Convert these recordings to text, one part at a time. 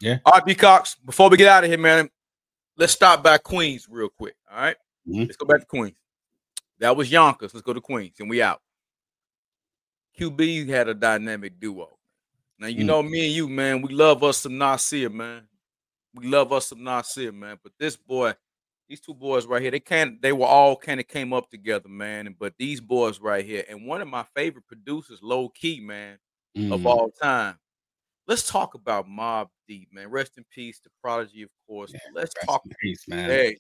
Yeah. All right, Peacocks, before we get out of here, man, let's stop by Queens real quick. All right? Let's go back to Queens. That was Yonkers. Let's go to Queens, and we out. QB had a dynamic duo. Now, you know me and you, man, we love us some Nasir, man. We love us some Nasir, man. But this boy, these two boys right here, they were all kind of came up together, man. But these boys right here, and one of my favorite producers, low key, man, of all time. Let's talk about Mobb Deep, man. Rest in peace to Prodigy, of course. Yeah, let's talk. Peace, man. Hey,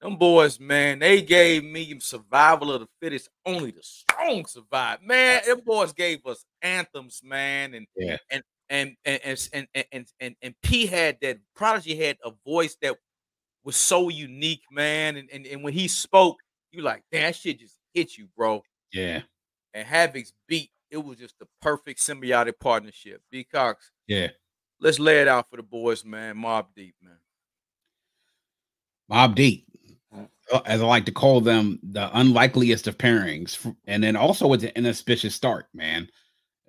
them boys, man, they gave me survival of the fittest. Only the strong survive, man. Them boys gave us anthems, man, and P had that. Prodigy had a voice that was so unique, man. And when he spoke, you like, damn, that shit just hit you, bro. Yeah. And Havoc's beat, it was just the perfect symbiotic partnership. Peacocks. Yeah. Let's lay it out for the boys, man. Mobb Deep, man. Mobb Deep, as I like to call them, the unlikeliest of pairings. And then also with the inauspicious start, man.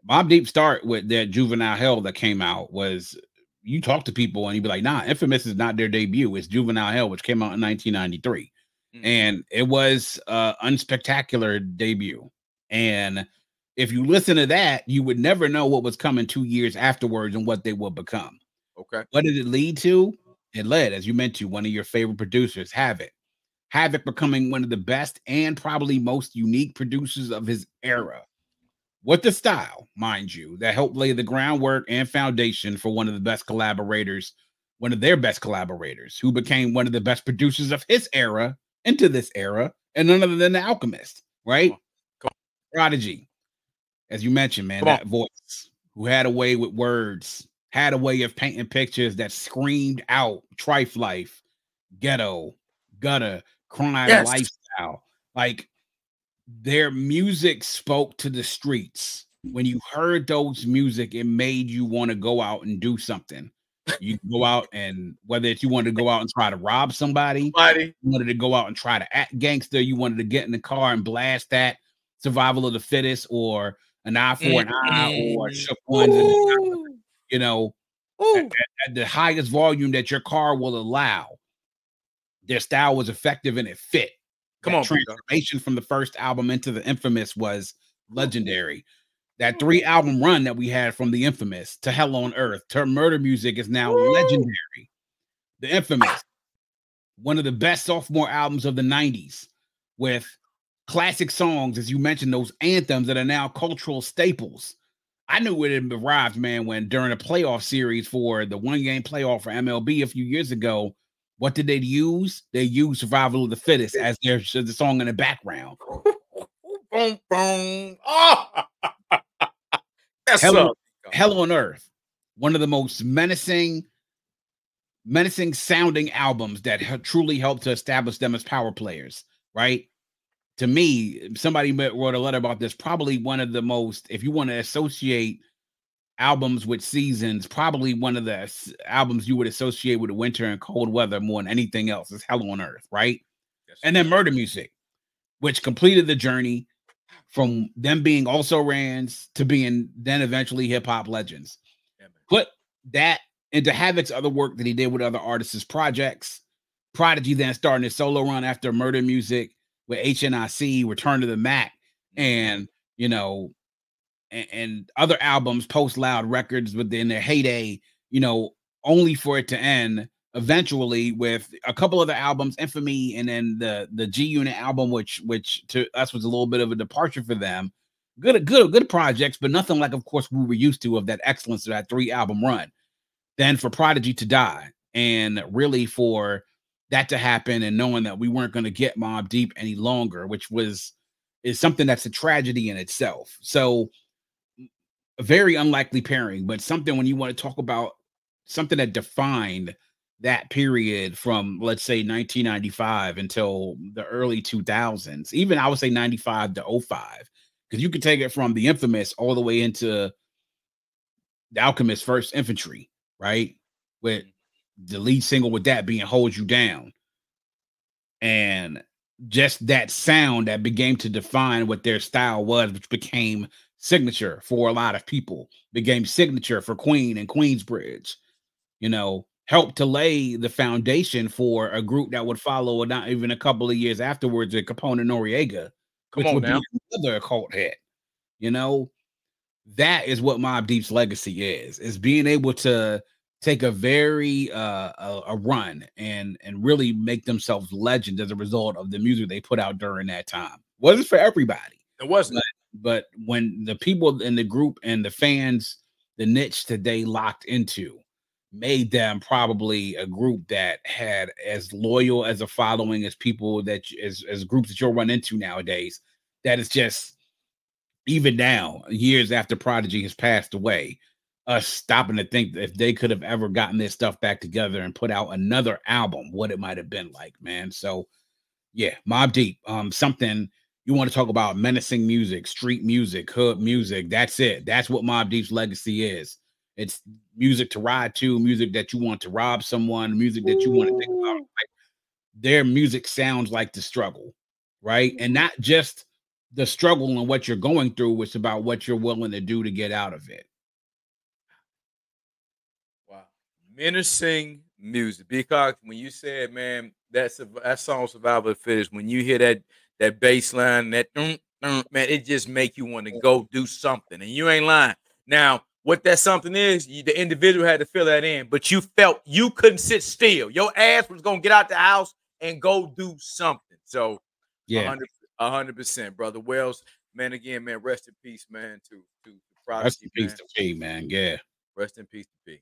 Mobb Deep start with their Juvenile Hell that came out was, you talk to people and you'd be like, nah, Infamous is not their debut. It's Juvenile Hell, which came out in 1993. And it was an unspectacular debut. And if you listen to that, you would never know what was coming 2 years afterwards and what they would become. Okay. What did it lead to? It led, as you mentioned, one of your favorite producers, Havoc. Havoc becoming one of the best and probably most unique producers of his era. With the style, mind you, that helped lay the groundwork and foundation for one of the best collaborators, one of their best collaborators, who became one of the best producers of his era into this era, and none other than The Alchemist, right? Come on. Prodigy. As you mentioned, man, that voice, who had a way with words, had a way of painting pictures that screamed out trife life, ghetto, gutter, crime lifestyle. Like, their music spoke to the streets. When you heard those music, it made you want to go out and do something. You go out, and whether it's you wanted to go out and try to rob somebody, you wanted to go out and try to act gangster, you wanted to get in the car and blast that Survival of the Fittest or an eye for an eye or Shook Ones, you know, at the highest volume that your car will allow. Their style was effective and it fit. Come on, transformation from the first album into the Infamous was legendary. That 3-album run that we had from the Infamous to Hell on Earth to Murder Music is now legendary. The Infamous, one of the best sophomore albums of the 90s, with classic songs, as you mentioned, those anthems that are now cultural staples. I knew it had arrived, man, when during a playoff series for the one-game playoff for MLB a few years ago, what did they use? They used Survival of the Fittest as the song in the background. Boom, boom. Oh! Hell on Earth, one of the most menacing sounding albums that truly helped to establish them as power players, right? To me, somebody wrote a letter about this, probably one of the most, if you want to associate albums with seasons, probably one of the albums you would associate with the winter and cold weather more than anything else is Hell on Earth, right? Yes. And then Murder Music, which completed the journey from them being also rans to being then eventually hip-hop legends. Yeah, put that into Havoc's other work that he did with other artists' projects. Prodigy then starting his solo run after Murder Music with HNIC, Return to the Mac, and, you know, and other albums, Post Loud Records within their heyday, you know, only for it to end eventually with a couple of the albums, Infamy, and then the G Unit album, which to us was a little bit of a departure for them. Good projects, but nothing like, of course, we were used to of that excellence of that 3-album run. Then for Prodigy to die, and really for that to happen, and knowing that we weren't going to get Mobb Deep any longer, which is something that's a tragedy in itself. So a very unlikely pairing, but something when you want to talk about something that defined that period from, let's say, 1995 until the early 2000s, even I would say 95 to 05, because you could take it from the Infamous all the way into the Alchemist First Infantry, right? With the lead single with that being Hold You Down. And just that sound that began to define what their style was, which became signature for a lot of people, became signature for Queen and Queensbridge. you know, helped to lay the foundation for a group that would follow not even a couple of years afterwards, at Capone and Noriega, Come which on would be now. another occult hit. You know, that is what Mobb Deep's legacy is being able to take a very a run and really make themselves legends as a result of the music they put out during that time. Wasn't for everybody. It wasn't. But when the people in the group and the fans, the niche that they locked into, made them probably a group that had as loyal as a following as people that as groups that you'll run into nowadays. That is just, even now, years after Prodigy has passed away, us stopping to think that if they could have ever gotten their stuff back together and put out another album, what it might have been like, man. So yeah, Mobb Deep, something you want to talk about: menacing music, street music, hood music. That's it. That's what Mobb Deep's legacy is. It's music to ride to, music that you want to rob someone, music that you want to think about. Like, their music sounds like the struggle, right? And not just the struggle and what you're going through, it's about what you're willing to do to get out of it. Wow. Menacing music. Because when you said, man, that song Survival of the Fittest, when you hear that bass line, that man, it just make you want to go do something. And you ain't lying. Now, what that something is, the individual had to fill that in, but you felt you couldn't sit still. Your ass was gonna get out the house and go do something. So Yeah, 100%, brother Wells. Man, again, man, rest in peace, man, to rest Prodigy, in peace man. to P, man. Yeah. Rest in peace to P.